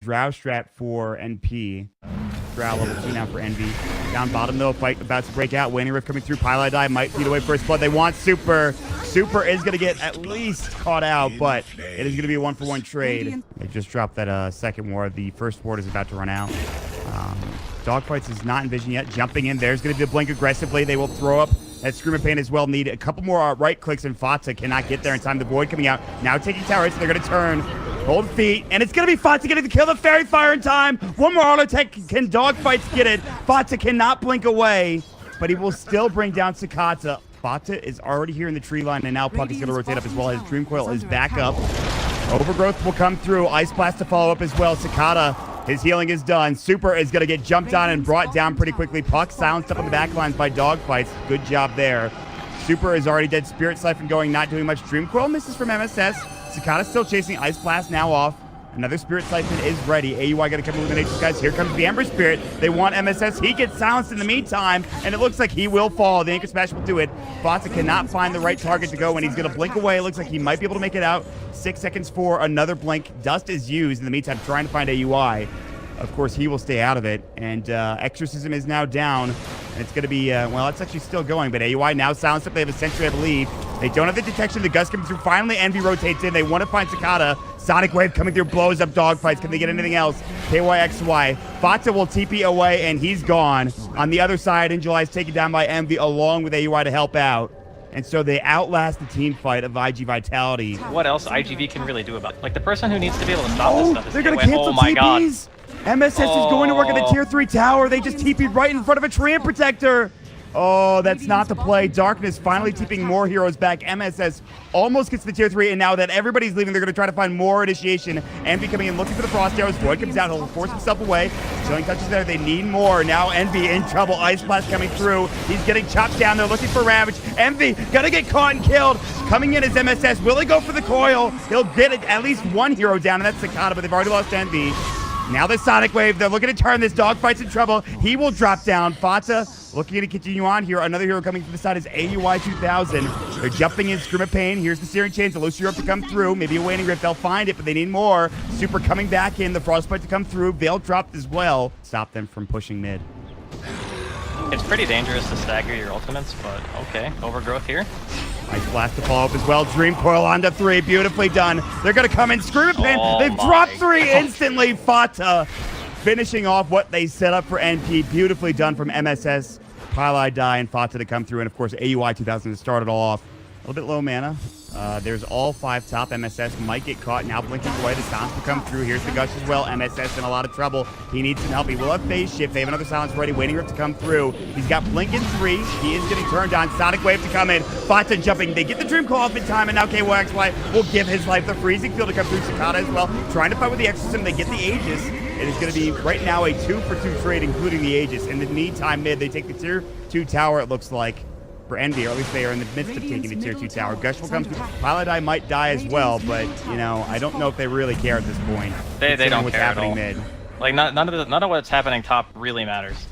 Drow strat for NP. Drow level 2 now for Envy. Down bottom though, fight about to break out. Waning Rift coming through. Pylai die might feed away first blood. They want Super. Super is going to get at least caught out, but it is going to be a 1-for-1 trade. They just dropped that second ward. The first ward is about to run out. Dogfights is not in vision yet. Jumping in. There's going to be the blink aggressively. They will throw up that Scream of Pain as well. Need a couple more right clicks, and Fata cannot get there in time. The Void coming out. Now taking tower hits, so they're going to turn. Hold feet, and it's going to be Fata getting the kill. The Fairy Fire in time. One more auto tech. Can Dogfights get it? Fata cannot blink away, but he will still bring down Sakata. Fata is already here in the tree line, and now Puck is going to rotate up as well. His Dream Coil is back up. Overgrowth will come through. Ice Blast to follow up as well. Sakata, his healing is done. Super is going to get jumped on and brought down pretty quickly. Puck silenced up on the back lines by Dogfights. Good job there. Super is already dead. Spirit Siphon going, not doing much. Dream Coil misses from MSS. Sakata still chasing. Ice Blast now off. Another Spirit Siphon is ready. AUI got to come in with the Nature's guys. Here comes the Ember Spirit. They want MSS. He gets silenced in the meantime, and it looks like he will fall. The Anchor Smash will do it. Fata cannot find the right target to go, and he's going to blink away. It looks like he might be able to make it out. 6 seconds for another blink. Dust is used in the meantime, trying to find AUI. Of course, he will stay out of it, and Exorcism is now down, and it's going to be, well, it's actually still going, but AUI now silenced up. They have a sentry, I believe. They don't have the detection. The Gust coming through. Finally, Envy rotates in. They want to find Sakata. Sonic Wave coming through, blows up Dogfights. Can they get anything else? KYXY. Fata will TP away, and he's gone. On the other side, Injuly is taken down by Envy along with AUI to help out. And so they outlast the team fight of IG Vitality. What else IG.V can really do about it? Like, the person who needs to be able to stop this stuff is they're going to cancel oh my TPs. God. MSS is going to work at the tier 3 tower. They just TP'd right in front of a Treant Protector. Oh, that's not the play. Darkness finally TPing more heroes back. MSS almost gets to the tier 3, and now that everybody's leaving, they're going to try to find more initiation. Envy coming in looking for the Frost Arrows. Void comes out. He'll force himself away. Chilling touches there. They need more. Now Envy in trouble. Ice Blast coming through. He's getting chopped down. They're looking for Ravage. Envy going to get caught and killed. Coming in is MSS. Will he go for the coil? He'll get at least one hero down, and that's Sakata, but they've already lost Envy. Now the Sonic Wave, they're looking to turn this. Dogfight's in trouble. He will drop down. Fata looking to continue on here. Another hero coming from the side is AUI 2000. They're jumping in. Scream of Pain. Here's the Searing Chains. The Lucio Europe to come through. Maybe a Waning Rift. They'll find it, but they need more. Super coming back in. The Frostbite to come through. Veil dropped as well. Stop them from pushing mid. It's pretty dangerous to stagger your ultimates, but okay. Overgrowth here. Ice Blast to follow up as well. Dream Coil onto 3. Beautifully done. They're going to come in. Scream of Pain. They've dropped 3 instantly. Fata finishing off what they set up for NP. Beautifully done from MSS. Pylai die and Fata to come through. And, of course, AUI 2000 to start it all off. A little bit low mana. There's all 5 top. MSS might get caught. Now blinking away. The Silence will come through. Here's the Gush as well. MSS in a lot of trouble. He needs some help. He will have phase shift. They have another Silence ready. Waning Rift to come through. He's got Blink in 3. He is getting turned on. Sonic Wave to come in. Fata jumping. They get the Dream Call off in time, and now KYXY will give his life. The Freezing Field to come through. Sakata as well. Trying to fight with the Exorcism. They get the Aegis. It is going to be right now a 2-for-2 trade, including the Aegis. In the meantime, mid, they take the tier 2 tower, it looks like, for Envy, or at least they are in the midst of taking the tier 2 tower. Gush will come through. Paladai might die as well, but, you know, I don't know if they really care at this point. They don't what's care happening at all. mid. Like, none of what's happening top really matters.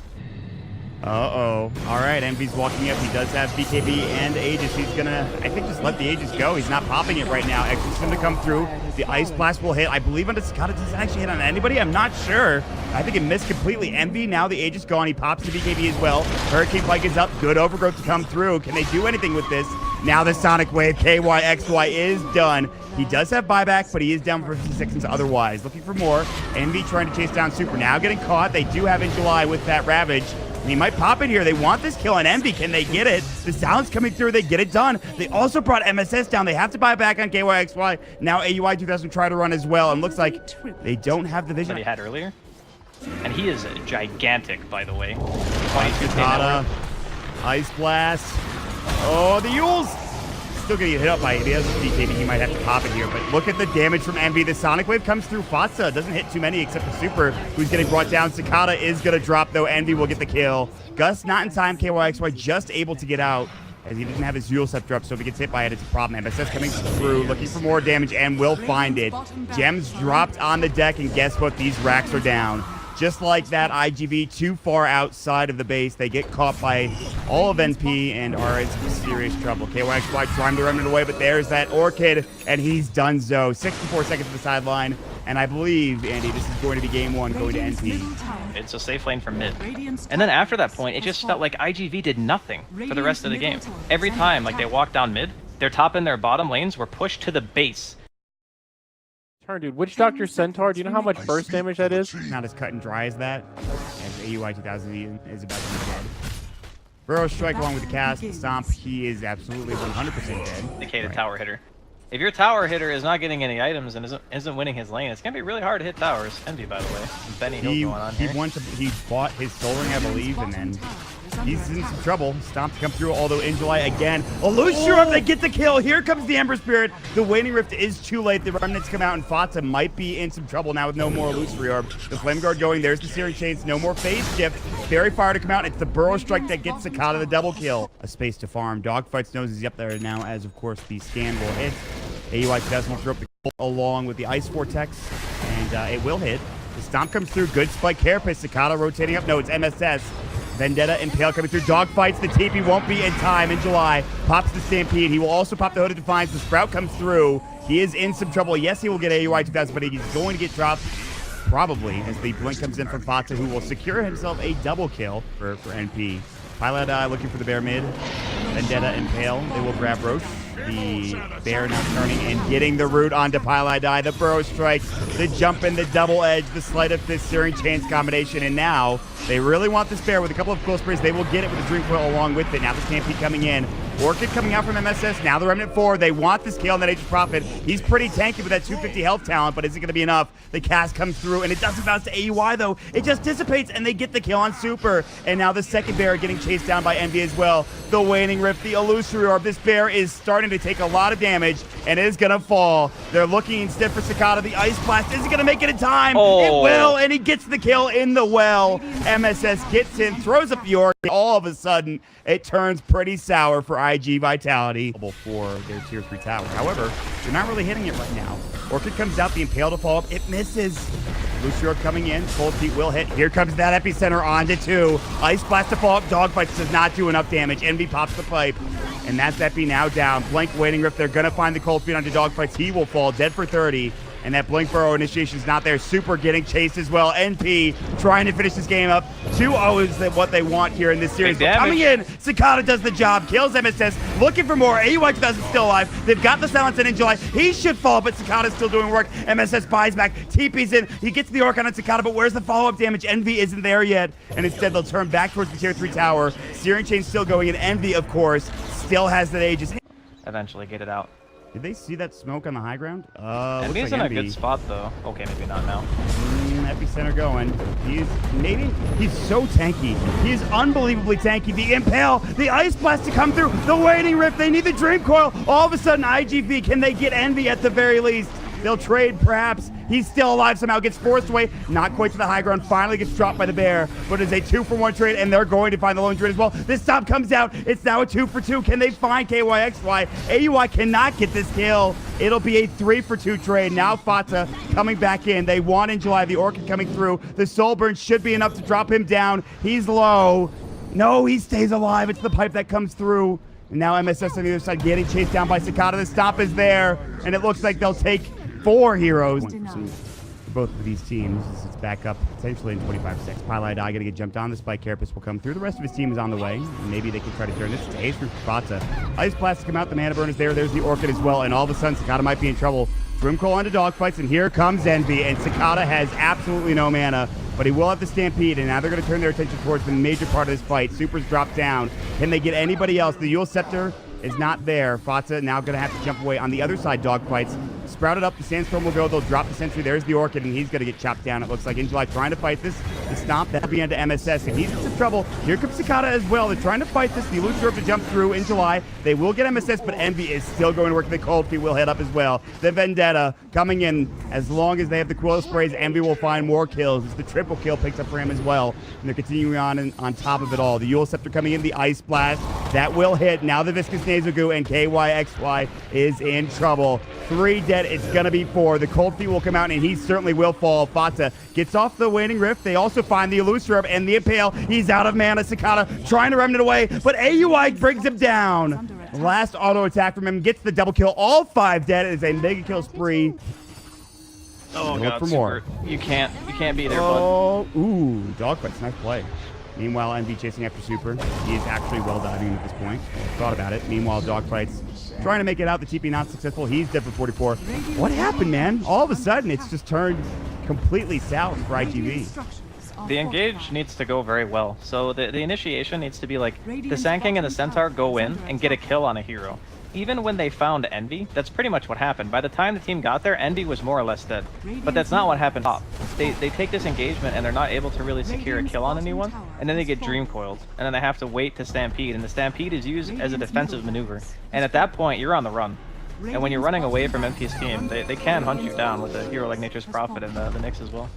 Uh-oh. All right, Envy's walking up. He does have BKB and Aegis. He's going to, I think, just let the Aegis go. He's not popping it right now. Exorcism to come through. The Ice Blast will hit. I believe on Sakata. Does it actually hit on anybody? I'm not sure. I think it missed completely. Envy, now the Aegis gone. He pops the BKB as well. Hurricane Pike is up. Good Overgrowth to come through. Can they do anything with this? Now the Sonic Wave. KYXY is done. He does have buyback, but he is down for 50 seconds otherwise. Looking for more. Envy trying to chase down Super. Now getting caught. They do have in July with that Ravage. He might pop it here. They want this kill on Envy. Can they get it? The Silence coming through. They get it done. They also brought MSS down. They have to buy back on KYXY. Now AUI 2000 try to run as well. And looks like they don't have the vision That he had earlier. And he is gigantic, by the way. 22 Ice Blast. Oh, the Yules. Still gonna get hit up by it. He has BKB. He might have to pop it here. But look at the damage from Envy. The Sonic Wave comes through. Fata doesn't hit too many except for Super, who's getting brought down. Sakata is gonna drop, though. Envy will get the kill. Gus not in time. KYXY just able to get out as he didn't have his Yule Scepter up, so if he gets hit by it, it's a problem. MSS coming through, looking for more damage, and will find it. Gems dropped on the deck, and guess what? These racks are down. Just like that, IG.V too far outside of the base. They get caught by all of NP and are in some serious trouble. KYXY trying to run it away, but there's that Orchid, and he's done so. 64 seconds to the sideline. And I believe, Andy, this is going to be game 1 going to NP. It's a safe lane for mid. And then after that point, it just felt like IG.V did nothing for the rest of the game. Every time like they walked down mid, their top and their bottom lanes were pushed to the base. Dude, Witch Doctor Centaur, do you know how much burst damage that is? Not as cut and dry as that, as AUI 2000 is about to be dead. Burrow strike along with the cast, the stomp, he is absolutely 100% dead. Indicated tower hitter. If your tower hitter is not getting any items and isn't winning his lane, it's gonna be really hard to hit towers. Envy, by the way. Benny Hill going on here. He bought his soul ring, I believe, and then he's in some trouble. Stomp to come through, although in July again. Illusion, they get the kill. Here comes the Ember Spirit. The Waning Rift is too late. The Remnants come out, and Fata might be in some trouble now with no more Illusory Orb. The Flame Guard going. There's the Searing Chains. No more phase shift. Fairy Fire to come out. It's the Burrow Strike that gets Cicada the double kill. A space to farm. Dogfights knows he's up there now, as of course the scan will hit. AUI 2000 will throw up the kill along with the Ice Vortex, and it will hit. The Stomp comes through. Good spike Carapace. Cicada rotating up. No, it's MSS. Vendetta Impale coming through. Dogfights. The TP won't be in time in July. Pops the Stampede. He will also pop the Hooded Defiance. The Sprout comes through. He is in some trouble. Yes, he will get AUI 2000, but he's going to get dropped probably as the Blink comes in from Fata, who will secure himself a double kill for NP. Pilot looking for the bear mid. Vendetta Impale. They will grab Roche. The bear now turning and getting the root onto Pilot. The Burrow Strikes, the jump and the double edge, the Sleight of Fist, Searing Chains combination, and now they really want this bear with a couple of close sprays. They will get it with the Dream Coil along with it. Now the Stampede coming in. Orchid coming out from MSS. Now the Remnant 4. They want this kill on that Age of Prophet. He's pretty tanky with that 250 health talent, but is it going to be enough? The cast comes through, and it doesn't bounce to AUI, though. It just dissipates, and they get the kill on Super. And now the second bear getting chased down by Envy as well. The Waning Rift, the Illusory Orb. This bear is starting to take a lot of damage, and it is going to fall. They're looking instead for Cicada. The Ice Blast isn't going to make it in time. It will, and he gets the kill in the well. MSS gets in, throws up the Orchid. All of a sudden, it turns pretty sour for IG Vitality for their tier 3 tower. However, they're not really hitting it right now. Orchid comes out, the Impale to fall up. It misses. Lucio coming in. Cold Feet will hit. Here comes that Epicenter onto 2. Ice Blast to fall up. Dogfights does not do enough damage. Envy pops the pipe. And that's Epi now down. Blank Waning Rift. They're going to find the Cold Feet onto Dogfights. He will fall dead for 30. And that Blink Burrow initiation is not there. Super getting chased as well. NP trying to finish this game up. 2-0 is what they want here in this series. But coming in, Cicada does the job. Kills MSS. Looking for more. AUI 2000 still alive. They've got the silence in July. He should fall, but Cicada's still doing work. MSS buys back. TP's in. He gets the Orc on Cicada, but where's the follow-up damage? Envy isn't there yet. And instead, they'll turn back towards the tier 3 tower. Searing Chain still going, and Envy, of course, still has that Aegis. Eventually get it out. Did they see that smoke on the high ground? Envy's in a good spot, though. Okay, maybe not now. Epicenter going. He's so tanky. He is unbelievably tanky. The Impale, the Ice Blast to come through, the Waning Rift, they need the Dream Coil. All of a sudden, IG.V, can they get Envy at the very least? They'll trade, perhaps. He's still alive somehow, gets forced away, not quite to the high ground, finally gets dropped by the bear, but it's a 2-for-1 trade, and they're going to find the lone trade as well. This stop comes out, it's now a 2-for-2. Can they find KYXY? AUI cannot get this kill. It'll be a 3-for-2 trade. Now Fata coming back in. They want in July, the Orchid coming through. The Soul Burn should be enough to drop him down. He's low. No, he stays alive. It's the pipe that comes through. And now MSS on the other side getting chased down by Cicada. The stop is there, and it looks like they'll take 4 heroes. Both of these teams, it's back up potentially in 25-6. Pilot gonna get jumped on. The Spike Carapace will come through. The rest of his team is on the way. And maybe they can try to turn this to Ace for Fata. Ice Blast to come out. The Mana Burn is there. There's the Orchid as well. And all of a sudden, Cicada might be in trouble. Dream Coil onto Dogfights, and here comes Envy. And Cicada has absolutely no mana, but he will have the Stampede, and now they're going to turn their attention towards the major part of this fight. Super's dropped down. Can they get anybody else? The Yule Scepter is not there. Fata now going to have to jump away. On the other side, Dogfights sprouted up. The Sandstorm will go. They'll drop the Sentry. There's the Orchid, and he's going to get chopped down. It looks like Injuly trying to fight this. The Stomp, that'll be into MSS, and he's in some trouble. Here comes Cicada as well. They're trying to fight this. The Illusory Orb to jump through in July. They will get MSS, but Envy is still going to work. The Cold Feet will head up as well. The Vendetta coming in. As long as they have the Coil Sprays, Envy will find more kills. It's the triple kill picked up for him as well. And they're continuing on top of it all. The Yule Scepter coming in. The Ice Blast. That will hit. Now the Viscous Nasal Goo, and KYXY is in trouble. 3 dead. It's going to be 4. The Cold Feet will come out, and he certainly will fall. Fata gets off the Waning Rift. They also find the Illusory Orb and the Impale. He's out of mana. Cicada trying to remnant away, but AUI brings him down. Last auto attack from him gets the double kill. All 5 dead. It is a mega kill spree. Oh Look god, for more. Super. You can't be there, bud. Oh, ooh, dogfights, nice play. Meanwhile, Envy chasing after Super. He is actually well diving at this point. Thought about it. Meanwhile, dogfights trying to make it out. The TP not successful. He's dead for 44. What happened, man? All of a sudden, it's just turned completely south for IG.V. The engage needs to go very well. So the initiation needs to be like the Sand King and the Centaur go in and get a kill on a hero. Even when they found Envy, that's pretty much what happened. By the time the team got there, Envy was more or less dead. But that's not what happened top. They take this engagement and they're not able to really secure a kill on anyone, and then they get dream coiled, and then they have to wait to stampede, and the stampede is used as a defensive maneuver. And at that point, you're on the run. And when you're running away from MP's team, they can hunt you down with a hero like Nature's Prophet and the Nyx as well.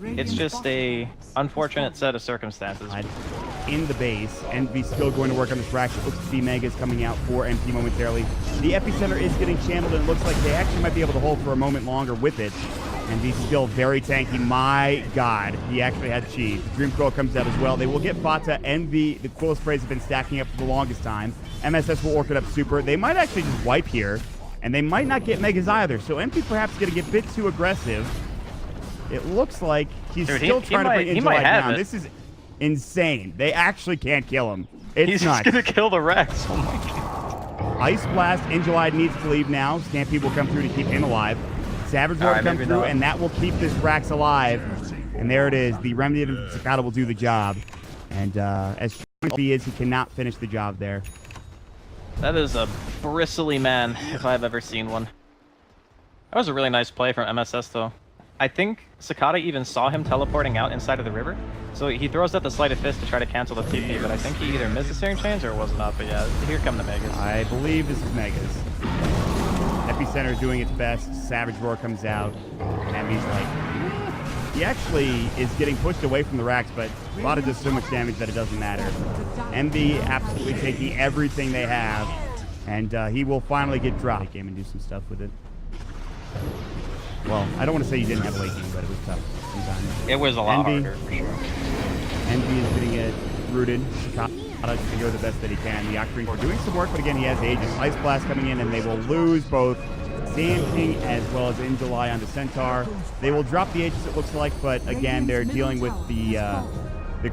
It's just a unfortunate set of circumstances. In the base, Envy still going to work on this rack. It looks to be Megas coming out for MP momentarily. The epicenter is getting channeled, and it looks like they actually might be able to hold for a moment longer with it. Envy's still very tanky. My god, he actually had Chi. The Dream Coil comes out as well. They will get Fata. Envy, the Coil Sprays have been stacking up for the longest time. MSS will orc it up super. They might actually just wipe here, and they might not get Megas either. So Envy perhaps going to get a bit too aggressive. It looks like he's still trying to bring Injulight down. This is insane. They actually can't kill him. He's nuts. He's gonna kill the Rex. Oh my god. Ice Blast, Injulight needs to leave now. Stampede will come through to keep him alive. Savage Roar will come through, and that will keep this Rax alive. And there it is. The Remedy of Cicada will do the job. And as strong as he is, he cannot finish the job there. That is a bristly man, if I've ever seen one. That was a really nice play from MSS, though. I think Cicada even saw him teleporting out inside of the river, so he throws out the Sleight of Fist to try to cancel the TP, but I think he either missed the Searing Chains or it was not, but yeah, here come the Megas. I believe this is Megas. Epicenter is doing its best. Savage Roar comes out, and he's like, he actually is getting pushed away from the racks, but Vada does so much damage that it doesn't matter. Envy absolutely taking everything they have, and he will finally get dropped. Game and do some stuff with it. Well, I don't want to say you didn't have a late game, but it was tough sometimes. It was a lot harder, for sure. Envy is getting it rooted. Cicada to go the best that he can. The Octarine for doing some work, but again, he has Aegis. Ice Blast coming in, and they will lose both Sand King as well as Injuly onto Centaur. They will drop the Aegis, it looks like, but again, they're dealing with the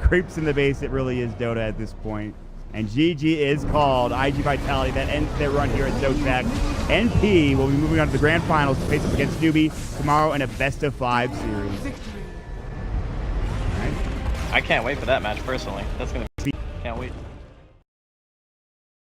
creeps in the base. It really is Dota at this point. And GG is called. IG Vitality, that ends their run here at Zotac. NP will be moving on to the grand finals to face up against Newbie tomorrow in a best-of-5 series. I can't wait for that match, personally. That's going to be